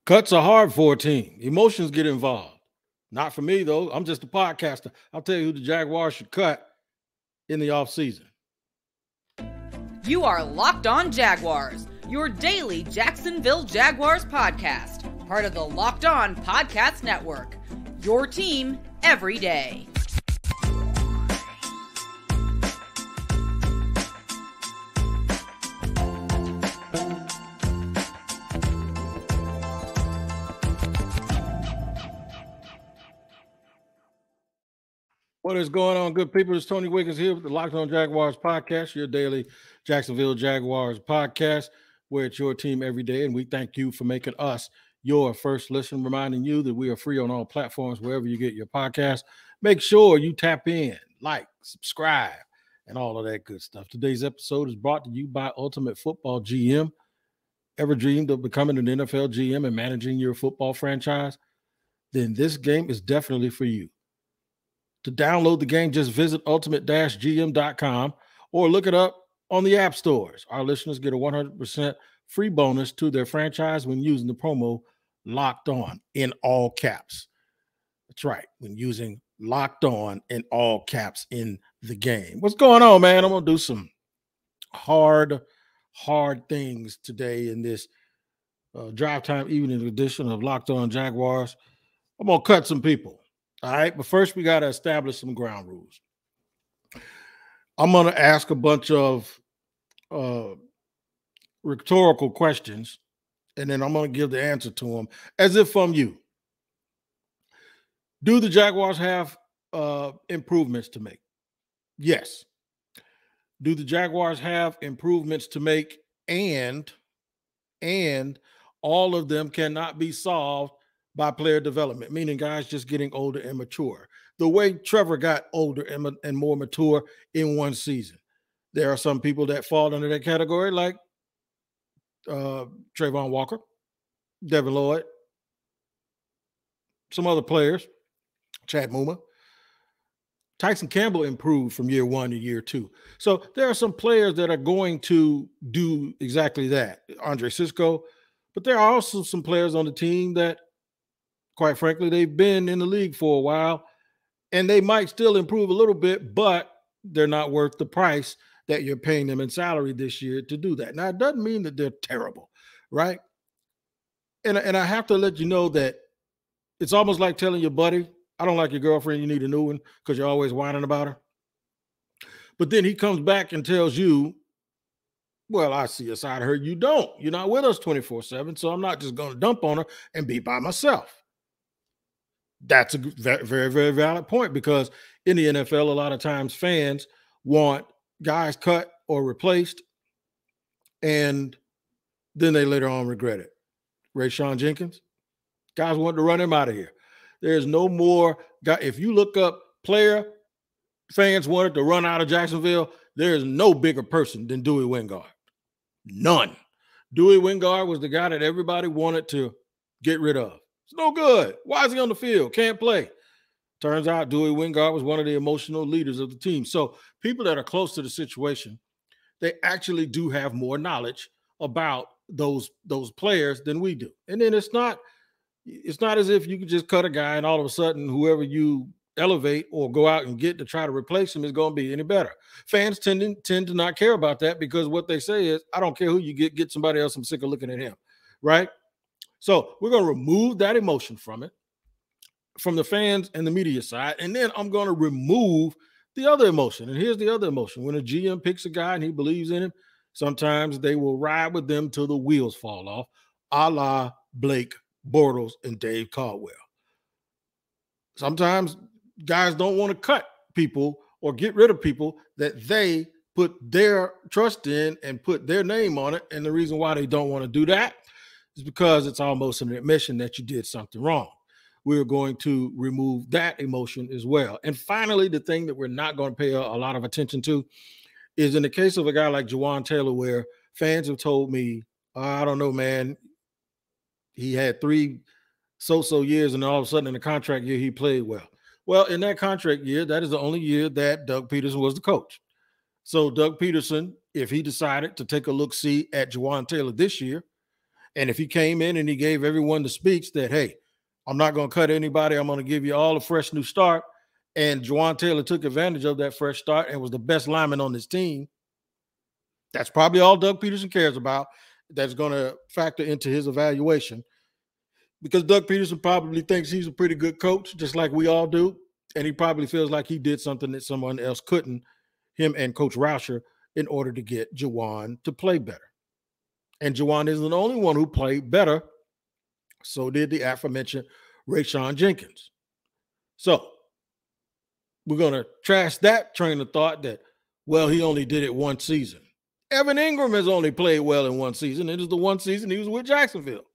Cuts are hard for a team. Emotions get involved. Not for me, though. I'm just a podcaster. I'll tell you who the Jaguars should cut in the offseason. You are Locked On Jaguars, your daily Jacksonville Jaguars podcast, part of the Locked On Podcast Network, your team every day. What is going on, good people? It's Tony Wiggins here with the Locked On Jaguars podcast, your daily Jacksonville Jaguars podcast, where it's your team every day. And we thank you for making us your first listen, reminding you that we are free on all platforms, wherever you get your podcast. Make sure you tap in, like, subscribe, and all of that good stuff. Today's episode is brought to you by Ultimate Football GM. Ever dreamed of becoming an NFL GM and managing your football franchise? Then this game is definitely for you. To download the game, just visit ultimate-gm.com or look it up on the app stores. Our listeners get a 100% free bonus to their franchise when using the promo Locked On in all caps. That's right, when using Locked On in all caps in the game. What's going on, man? I'm going to do some hard things today in this drive time evening edition of Locked On Jaguars. I'm going to cut some people. All right, but first we got to establish some ground rules. I'm going to ask a bunch of rhetorical questions, and then I'm going to give the answer to them as if from you. Do the Jaguars have improvements to make? Yes. Do the Jaguars have improvements to make, and all of them cannot be solved by player development, meaning guys just getting older and mature. The way Trevor got older and more mature in one season. There are some people that fall under that category, like Trayvon Walker, Devin Lloyd, some other players, Chad Muma. Tyson Campbell improved from year one to year two. So there are some players that are going to do exactly that. Andre Cisco, but there are also some players on the team that, quite frankly, they've been in the league for a while, and they might still improve a little bit, but they're not worth the price that you're paying them in salary this year to do that. Now, it doesn't mean that they're terrible, right? And I have to let you know that it's almost like telling your buddy, I don't like your girlfriend, you need a new one, because you're always whining about her. But then he comes back and tells you, well, I see a side of her you don't. You're not with us 24/7, so I'm not just going to dump on her and be by myself. That's a very, very, very valid point, because in the NFL, a lot of times fans want guys cut or replaced, and then they later on regret it. Rayshon Jenkins, guys want to run him out of here. There's no more guy. If you look up player fans wanted to run out of Jacksonville, there is no bigger person than Dewey Wingard. None. Dewey Wingard was the guy that everybody wanted to get rid of. It's no good. Why is he on the field? Can't play. Turns out Dewey Wingard was one of the emotional leaders of the team. So people that are close to the situation, they actually do have more knowledge about those players than we do. And then it's not as if you can just cut a guy and all of a sudden whoever you elevate or go out and get to try to replace him is going to be any better. Fans tend to not care about that, because what they say is, I don't care who you get somebody else. I'm sick of looking at him, right? So we're going to remove that emotion from it, from the fans and the media side. And then I'm going to remove the other emotion. And here's the other emotion. When a GM picks a guy and he believes in him, sometimes they will ride with them till the wheels fall off, a la Blake Bortles and Dave Caldwell. Sometimes guys don't want to cut people or get rid of people that they put their trust in and put their name on it. And the reason why they don't want to do that is because it's almost an admission that you did something wrong. We're going to remove that emotion as well. And finally, the thing that we're not going to pay a lot of attention to is in the case of a guy like Jawan Taylor, where fans have told me, I don't know, man, he had 3 so-so years, and all of a sudden in the contract year, he played well. Well, in that contract year, that is the only year that Doug Peterson was the coach. So Doug Peterson, if he decided to take a look-see at Jawan Taylor this year And if he came in and he gave everyone the speech that, hey, I'm not going to cut anybody, I'm going to give you all a fresh new start, and Juwan Taylor took advantage of that fresh start and was the best lineman on his team, that's probably all Doug Peterson cares about. That's going to factor into his evaluation, because Doug Peterson probably thinks he's a pretty good coach, just like we all do. And he probably feels like he did something that someone else couldn't, him and Coach Rauscher, in order to get Juwan to play better. And Juwan isn't the only one who played better. So did the aforementioned Rayshawn Jenkins. So we're going to trash that train of thought that, well, he only did it one season. Evan Ingram has only played well in one season. It is the one season he was with Jacksonville.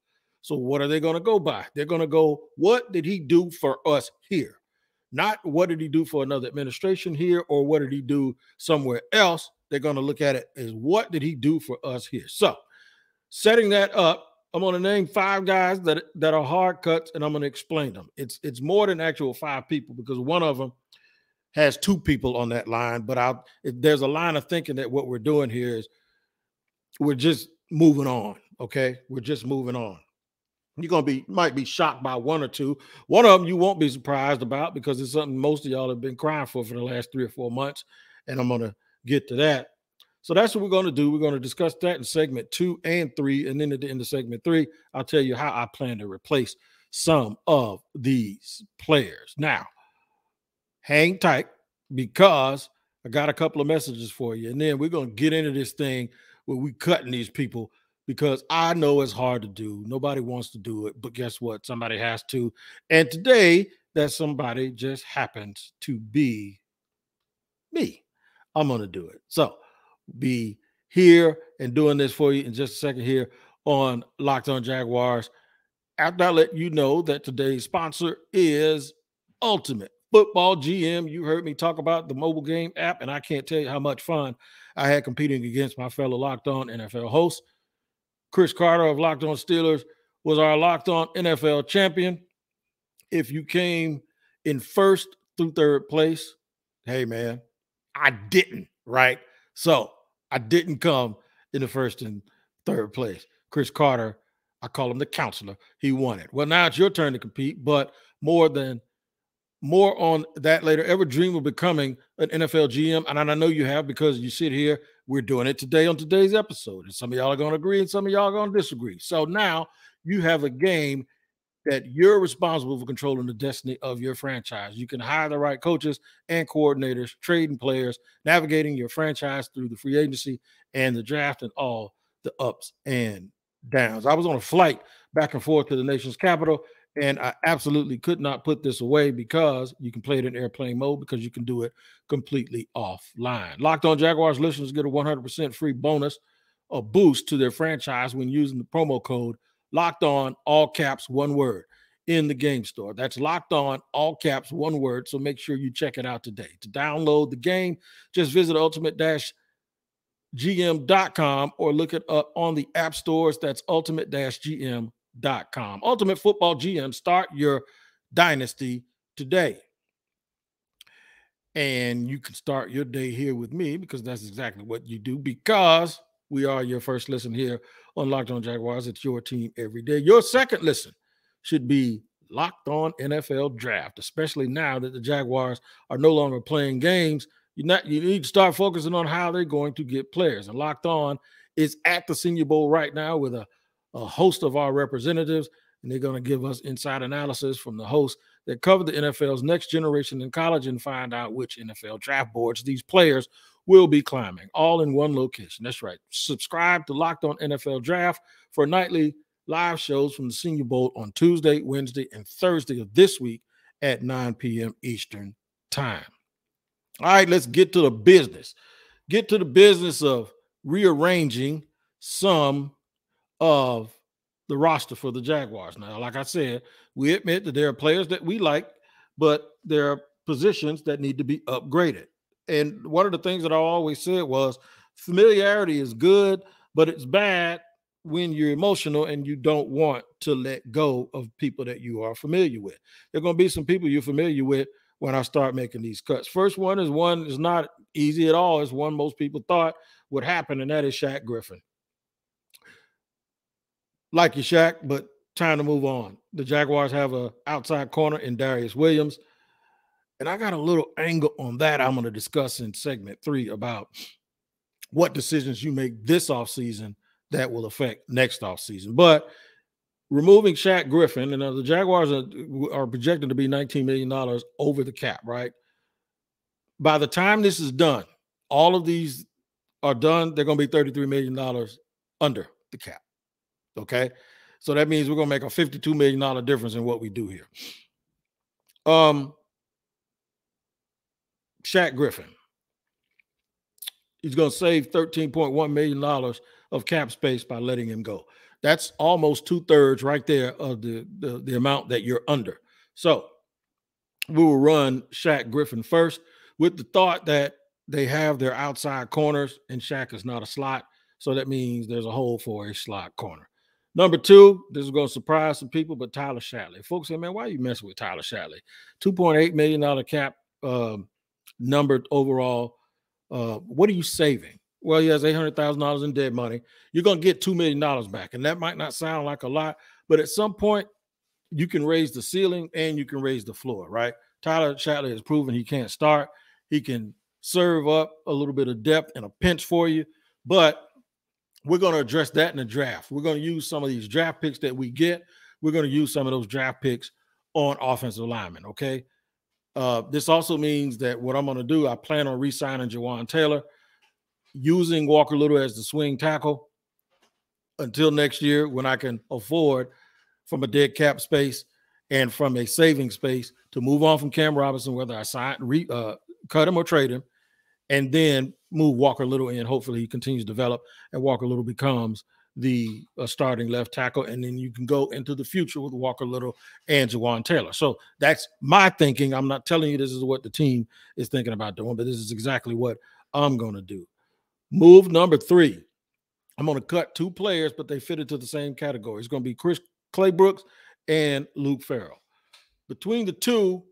So what are they going to go by? They're going to go, what did he do for us here? Not what did he do for another administration here, or what did he do somewhere else. They're going to look at it as, what did he do for us here? So setting that up, I'm going to name 5 guys that are hard cuts, and I'm going to explain them. It's more than actual 5 people, because one of them has 2 people on that line. But there's a line of thinking that what we're doing here is we're just moving on. Okay, we're just moving on. Might be shocked by 1 or 2. One of them you won't be surprised about, because it's something most of y'all have been crying for the last 3 or 4 months, and I'm going to get to that. So that's what we're going to do. We're going to discuss that in segment 2 and 3, and then at the end of segment 3, I'll tell you how I plan to replace some of these players. Now, hang tight, because I got a couple of messages for you, and then we're going to get into this thing where we cutting these people, because I know it's hard to do. Nobody wants to do it, but guess what? Somebody has to. And today, that somebody just happens to be me. I'm going to do it. So be here and doing this for you in just a second here on Locked On Jaguars. After I let you know that today's sponsor is Ultimate Football GM. You heard me talk about the mobile game app, and I can't tell you how much fun I had competing against my fellow Locked On NFL hosts. Chris Carter of Locked On Steelers was our Locked On NFL champion. If you came in 1st through 3rd place, hey, man, I didn't, right? So I didn't come in the 1st and 3rd place. Chris Carter, I call him the counselor. He won it. Well, now it's your turn to compete, but more on that later. Ever dream of becoming an NFL GM? And I know you have, because you sit here. We're doing it today on today's episode. And some of y'all are going to agree and some of y'all are going to disagree. So now you have a game that you're responsible for controlling the destiny of your franchise. You can hire the right coaches and coordinators, trading players, navigating your franchise through the free agency and the draft and all the ups and downs. I was on a flight back and forth to the nation's capital, and I absolutely could not put this away, because you can play it in airplane mode, because you can do it completely offline. Locked On Jaguars listeners get a 100% free bonus, a boost to their franchise, when using the promo code Locked On, all caps, one word, in the game store. That's Locked On, all caps, one word. So make sure you check it out today. To download the game, just visit ultimate-gm.com or look it up on the app stores. That's ultimate-gm.com. Ultimate Football GM, start your dynasty today. And you can start your day here with me, because that's exactly what you do, because we are your first listen here on Locked On Jaguars. It's your team every day. Your second listen should be Locked On NFL Draft, especially now that the Jaguars are no longer playing games. You need to start focusing on how they're going to get players. And Locked On is at the Senior Bowl right now with a host of our representatives, and they're going to give us inside analysis from the hosts that cover the NFL's next generation in college, and find out which NFL draft boards these players will be climbing, all in one location. That's right. Subscribe to Locked On NFL Draft for nightly live shows from the Senior Bowl on Tuesday, Wednesday, and Thursday of this week at 9 p.m. Eastern Time. All right, let's get to the business. Get to the business of rearranging some of the roster for the Jaguars. Now, like I said, we admit that there are players that we like, but there are positions that need to be upgraded. And one of the things that I always said was, familiarity is good, but it's bad when you're emotional and you don't want to let go of people that you are familiar with. There are going to be some people you're familiar with when I start making these cuts. First one is not easy at all. It's one most people thought would happen, and that is Shaq Griffin. Like you, Shaq, but time to move on. The Jaguars have a outside corner in Darius Williams. And I got a little angle on that I'm going to discuss in segment 3 about what decisions you make this offseason that will affect next offseason. But removing Shaq Griffin, and the Jaguars are projected to be $19 million over the cap, right? By the time this is done, all of these are done, they're going to be $33 million under the cap. Okay? So that means we're going to make a $52 million difference in what we do here. Shaq Griffin. He's going to save $13.1 million of cap space by letting him go. That's almost 2/3 right there of the amount that you're under. So we will run Shaq Griffin first with the thought that they have their outside corners and Shaq is not a slot. So that means there's a hole for a slot corner. Number 2, this is going to surprise some people, but Tyler Shatley. Folks say, man, why are you messing with Tyler Shatley? $2.8 million cap numbered overall. What are you saving? Well, he has $800,000 in dead money. You're going to get $2 million back. And that might not sound like a lot, but at some point, you can raise the ceiling and you can raise the floor, right? Tyler Shatley has proven he can't start. He can serve up a little bit of depth and a pinch for you, but we're going to address that in the draft. We're going to use some of these draft picks that we get. We're going to use some of those draft picks on offensive linemen, okay? This also means that what I'm going to do, I plan on re-signing Jawan Taylor, using Walker Little as the swing tackle until next year when I can afford, from a dead cap space and from a saving space, to move on from Cam Robinson, whether I cut him or trade him, and then move Walker Little in. Hopefully he continues to develop and Walker Little becomes the starting left tackle. And then you can go into the future with Walker Little and Jawan Taylor. So that's my thinking. I'm not telling you this is what the team is thinking about doing, but this is exactly what I'm going to do. Move number 3. I'm going to cut 2 players, but they fit into the same category. It's going to be Chris Claybrooks and Luke Farrell. Between the two,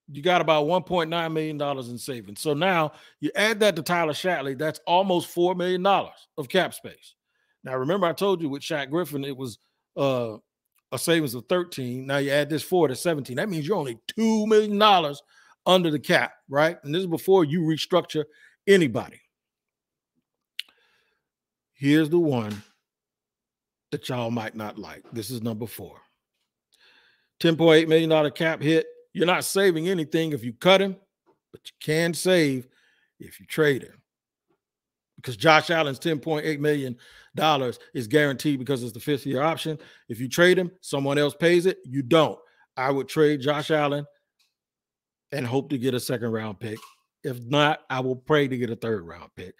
you got about $1.9 million in savings. So now you add that to Tyler Shatley, that's almost $4 million of cap space. Now, remember I told you with Shaq Griffin, it was a savings of 13. Now you add this 4 to 17. That means you're only $2 million under the cap, right? And this is before you restructure anybody. Here's the one that y'all might not like. This is number 4. $10.8 million cap hit. You're not saving anything if you cut him, but you can save if you trade him. Because Josh Allen's $10.8 million is guaranteed because it's the 5th-year option. If you trade him, someone else pays it. You don't. I would trade Josh Allen and hope to get a 2nd-round pick. If not, I will pray to get a 3rd-round pick.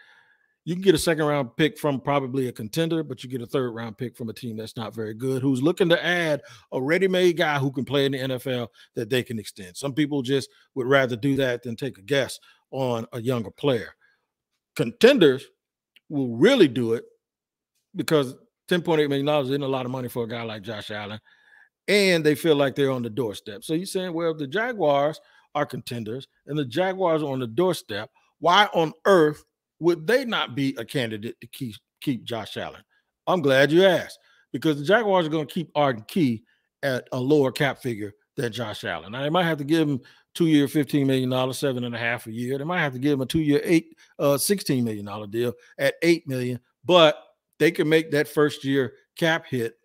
You can get a 2nd-round pick from probably a contender, but you get a 3rd-round pick from a team that's not very good, who's looking to add a ready-made guy who can play in the NFL that they can extend. Some people just would rather do that than take a guess on a younger player. Contenders will really do it because $10.8 million isn't a lot of money for a guy like Josh Allen, and they feel like they're on the doorstep. So you're saying, well, if the Jaguars are contenders and the Jaguars are on the doorstep, why on earth would they not be a candidate to keep Josh Allen? I'm glad you asked, because the Jaguars are going to keep Arden Key at a lower cap figure than Josh Allen. Now, they might have to give him 2-year, $15 million, 7.5 a year. They might have to give him a 2-year, $16 million deal at $8 million, but they can make that first-year cap hit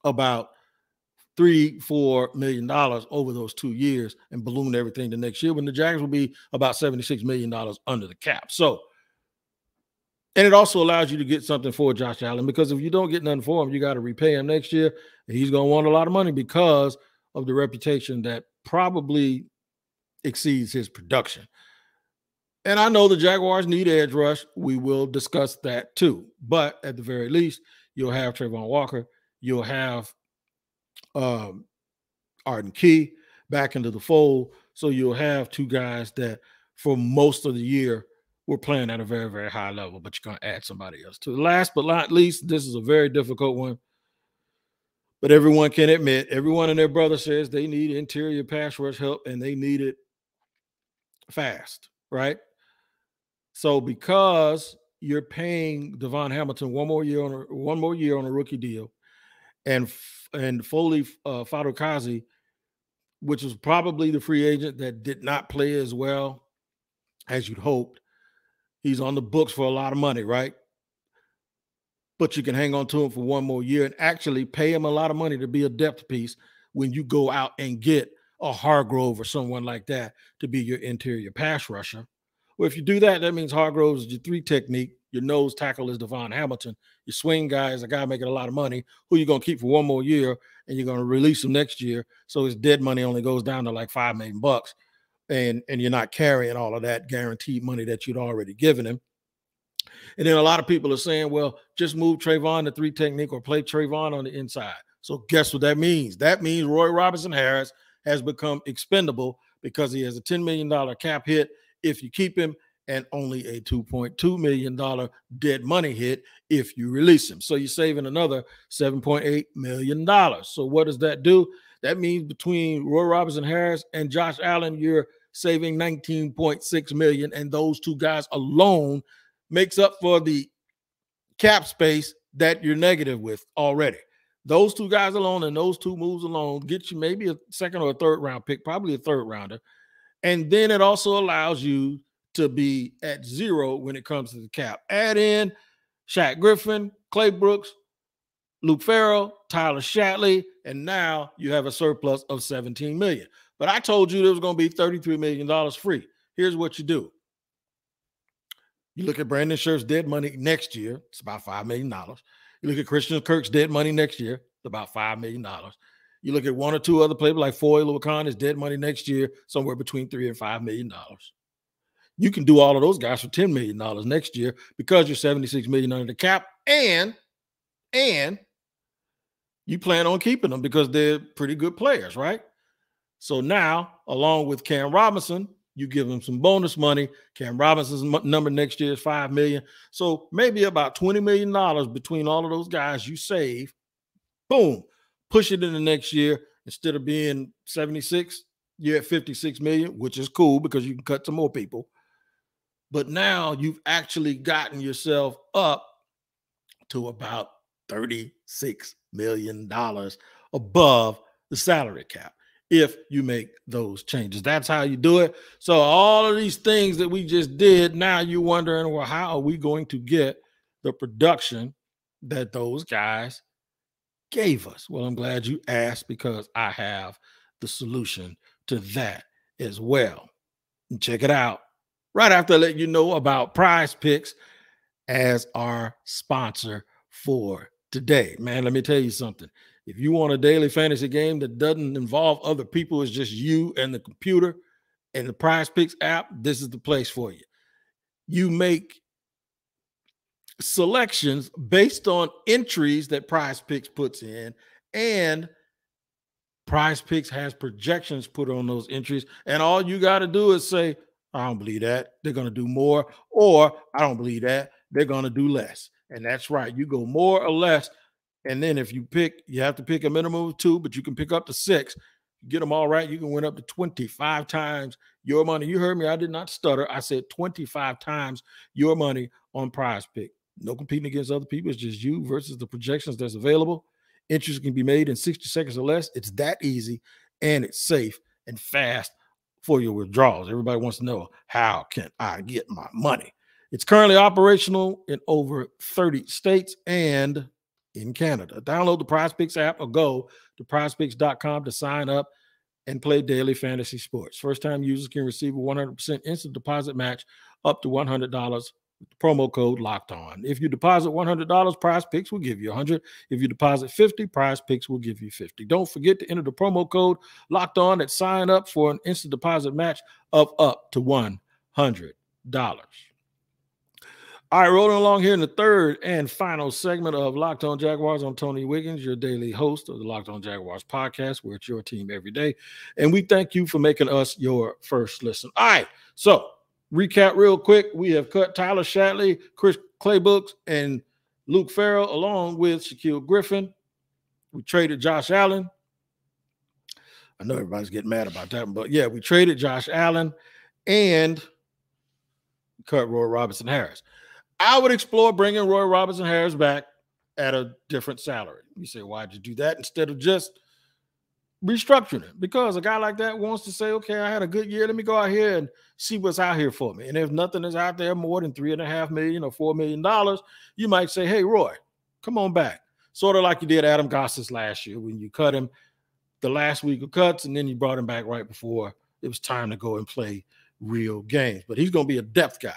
about $3-4 million over those 2 years and balloon everything the next year when the Jags will be about $76 million under the cap. So, and it also allows you to get something for Josh Allen, because if you don't get nothing for him, you got to repay him next year. And he's going to want a lot of money because of the reputation that probably exceeds his production. And I know the Jaguars need edge rush. We will discuss that too. But at the very least, you'll have Trayvon Walker. You'll have Arden Key back into the fold. So you'll have 2 guys that for most of the year we're playing at a very, very high level, but you're going to add somebody else to. Last but not least, this is a very difficult one, but everyone can admit, everyone and their brother says they need interior pass rush help, and they need it fast, right? So because you're paying Devon Hamilton one more year on a rookie deal, and Foley Fadokazi, which was probably the free agent that did not play as well as you'd hoped. He's on the books for a lot of money, right? But you can hang on to him for one more year and actually pay him a lot of money to be a depth piece when you go out and get a Hargrove or someone like that to be your interior pass rusher. Well, if you do that, that means Hargrove is your 3 technique. Your nose tackle is Devon Hamilton. Your swing guy is a guy making a lot of money who you're going to keep for one more year, and you're going to release him next year. So his dead money only goes down to like $5 million. And you're not carrying all of that guaranteed money that you'd already given him. And then a lot of people are saying, well, just move Trayvon to 3 technique or play Trayvon on the inside. So guess what that means? That means Roy Robinson Harris has become expendable because he has a $10 million cap hit if you keep him and only a $2.2 million dead money hit if you release him. So you're saving another $7.8 million. So what does that do? That means between Roy Robinson Harris and Josh Allen, you're saving $19.6 million, and those 2 guys alone makes up for the cap space that you're negative with already. Those 2 guys alone and those 2 moves alone get you maybe a second or a third round pick, probably a third rounder. And then it also allows you to be at 0 when it comes to the cap. Add in Shaq Griffin, Clay Brooks, Luke Farrell, Tyler Shatley, and now you have a surplus of $17 million. But I told you there was going to be $33 million free. Here's what you do. You look at Brandon Scherf's dead money next year, it's about $5 million. You look at Christian Kirk's dead money next year, it's about $5 million. You look at 1 or 2 other players like Foy Luwakan, dead money next year, somewhere between $3 and $5 million. You can do all of those guys for $10 million next year because you're $76 million under the cap, and you plan on keeping them because they're pretty good players, right? So now, along with Cam Robinson, you give them some bonus money. Cam Robinson's number next year is $5 million. So maybe about $20 million between all of those guys you save. Boom, push it in the next year. Instead of being 76, you're at 56 million, which is cool because you can cut some more people. But now you've actually gotten yourself up to about $36 million above the salary cap if you make those changes. That's how you do it. So all of these things that we just did, now you're wondering, well, how are we going to get the production that those guys gave us? Well, I'm glad you asked because I have the solution to that as well. And check it out right after I let you know about PrizePicks as our sponsor for today. Man, let me tell you something. If you want a daily fantasy game that doesn't involve other people, it's just you and the computer and the PrizePicks app, this is the place for you. You make selections based on entries that PrizePicks puts in, and PrizePicks has projections put on those entries, and all you got to do is say, I don't believe that, they're going to do more, or I don't believe that, they're going to do less. And that's right. You go more or less. And then if you pick, you have to pick a minimum of 2, but you can pick up to 6. You get them all right, you can win up to 25 times your money. You heard me. I did not stutter. I said 25 times your money on PrizePicks. No competing against other people. It's just you versus the projections that's available. Interest can be made in 60 seconds or less. It's that easy, and it's safe and fast for your withdrawals. Everybody wants to know, how can I get my money? It's currently operational in over 30 states and in Canada. Download the PrizePicks app or go to prizepicks.com to sign up and play daily fantasy sports. First-time users can receive a 100% instant deposit match up to $100 with the promo code Locked On. If you deposit $100, PrizePicks will give you $100. If you deposit $50, PrizePicks will give you $50. Don't forget to enter the promo code Locked On at sign up for an instant deposit match of up to $100. All right, rolling along here in the third and final segment of Locked On Jaguars. I'm Tony Wiggins, your daily host of the Locked On Jaguars podcast, where it's your team every day. And we thank you for making us your first listen. All right, so recap real quick. We have cut Tyler Shatley, Chris Claybooks, and Luke Farrell, along with Shaquille Griffin. We traded Josh Allen. I know everybody's getting mad about that, but yeah, we traded Josh Allen and cut Roy Robinson Harris. I would explore bringing Roy Robinson Harris back at a different salary. You say, why'd you do that instead of just restructuring it? Because a guy like that wants to say, okay, I had a good year. Let me go out here and see what's out here for me. And if nothing is out there more than $3.5 million or $4 million, you might say, hey, Roy, come on back. Sort of like you did Adam Gossett last year when you cut him the last week of cuts, and then you brought him back right before it was time to go and play real games. But he's going to be a depth guy,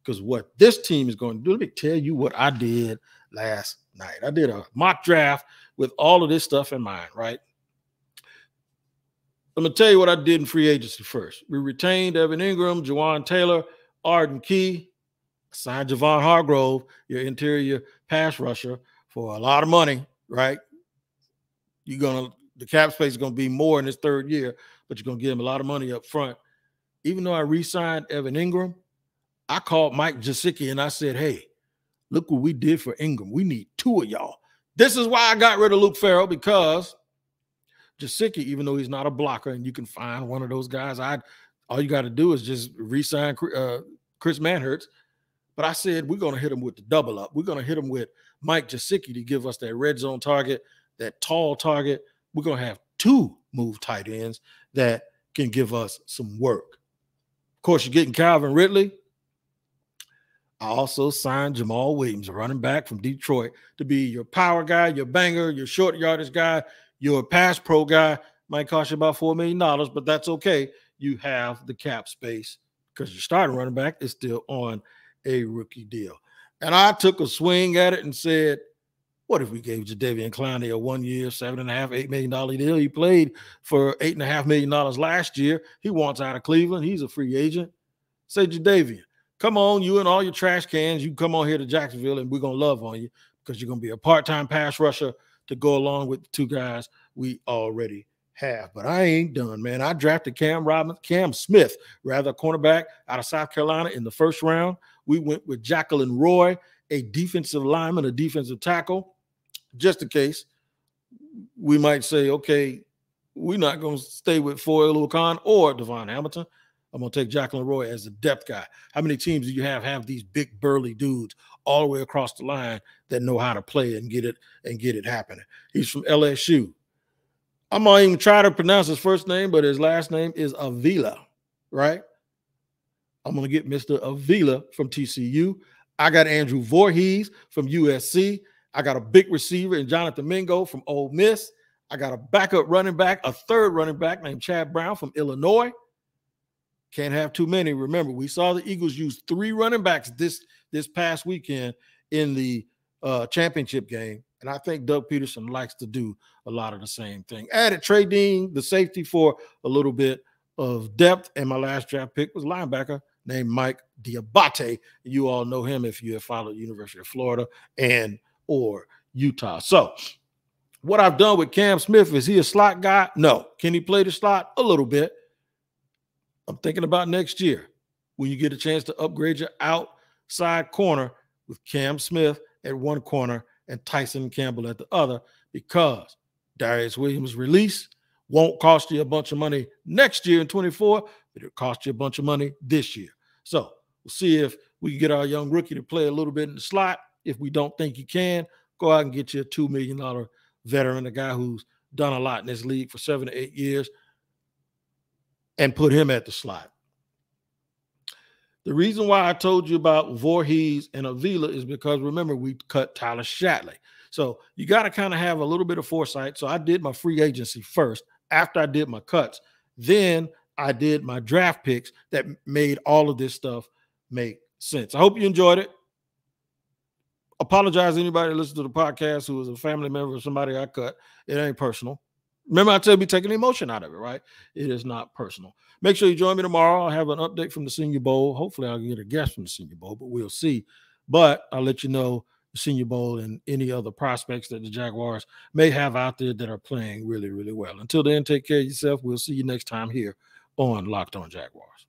because what this team is going to do, let me tell you what I did last night. I did a mock draft with all of this stuff in mind, right? I'm going to tell you what I did in free agency first. We retained Evan Ingram, Jawan Taylor, Arden Key, signed Javon Hargrove, your interior pass rusher, for a lot of money, right? The cap space is going to be more in his third year, but you're going to give him a lot of money up front. Even though I re-signed Evan Ingram, I called Mike Gesicki and I said, hey, look what we did for Ingram. We need two of y'all. This is why I got rid of Luke Farrell, because Gesicki, even though he's not a blocker and you can find one of those guys, all you got to do is just re-sign Chris Manhertz. But I said, we're going to hit him with the double up. We're going to hit him with Mike Gesicki to give us that red zone target, that tall target. We're going to have two move tight ends that can give us some work. Of course, you're getting Calvin Ridley. I also signed Jamal Williams, a running back from Detroit, to be your power guy, your banger, your short yardage guy, your pass pro guy. Might cost you about $4 million, but that's okay. You have the cap space because your starting running back is still on a rookie deal. And I took a swing at it and said, what if we gave Jadeveon Clowney a 1 year, $7.5, $8 million deal? He played for $8.5 million last year. He wants out of Cleveland. He's a free agent. Say, Jadeveon, come on, you and all your trash cans. You come on here to Jacksonville and we're going to love on you, because you're going to be a part-time pass rusher to go along with the two guys we already have. But I ain't done, man. I drafted Cam Smith, rather, cornerback out of South Carolina in the first round. We went with Jacqueline Roy, a defensive lineman, a defensive tackle, just in case we might say, okay, we're not going to stay with Foyle Khan or Devon Hamilton. I'm going to take Jacqueline Roy as a depth guy. How many teams do you have these big burly dudes all the way across the line that know how to play and get it happening? He's from LSU. I'm not even try to pronounce his first name, but his last name is Avila, right? I'm going to get Mr. Avila from TCU. I got Andrew Voorhees from USC. I got a big receiver in Jonathan Mingo from Ole Miss. I got a backup running back, a third running back named Chad Brown from Illinois. Can't have too many. Remember, we saw the Eagles use 3 running backs this past weekend in the championship game. And I think Doug Peterson likes to do a lot of the same thing. Added Trey Dean, the safety, for a little bit of depth. And my last draft pick was linebacker named Mike Diabate. You all know him if you have followed University of Florida and or Utah. So what I've done with Cam Smith, is he a slot guy? No. Can he play the slot? A little bit. I'm thinking about next year when you get a chance to upgrade your outside corner with Cam Smith at one corner and Tyson Campbell at the other, because Darius Williams' release won't cost you a bunch of money next year in 24, but it'll cost you a bunch of money this year. So we'll see if we can get our young rookie to play a little bit in the slot. If we don't think he can, go out and get you a $2 million veteran, a guy who's done a lot in this league for 7 to 8 years, and put him at the slot. The reason why I told you about Voorhees and Avila is because, remember, we cut Tyler Shatley. So you got to kind of have a little bit of foresight. So I did my free agency first. After I did my cuts, then I did my draft picks that made all of this stuff make sense. I hope you enjoyed it. Apologize to anybody that listens to the podcast who is a family member of somebody I cut. It ain't personal. Remember, I tell you, taking the emotion out of it, right? It is not personal. Make sure you join me tomorrow. I'll have an update from the Senior Bowl. Hopefully, I'll get a guest from the Senior Bowl, but we'll see. But I'll let you know the Senior Bowl and any other prospects that the Jaguars may have out there that are playing really, really well. Until then, take care of yourself. We'll see you next time here on Locked On Jaguars.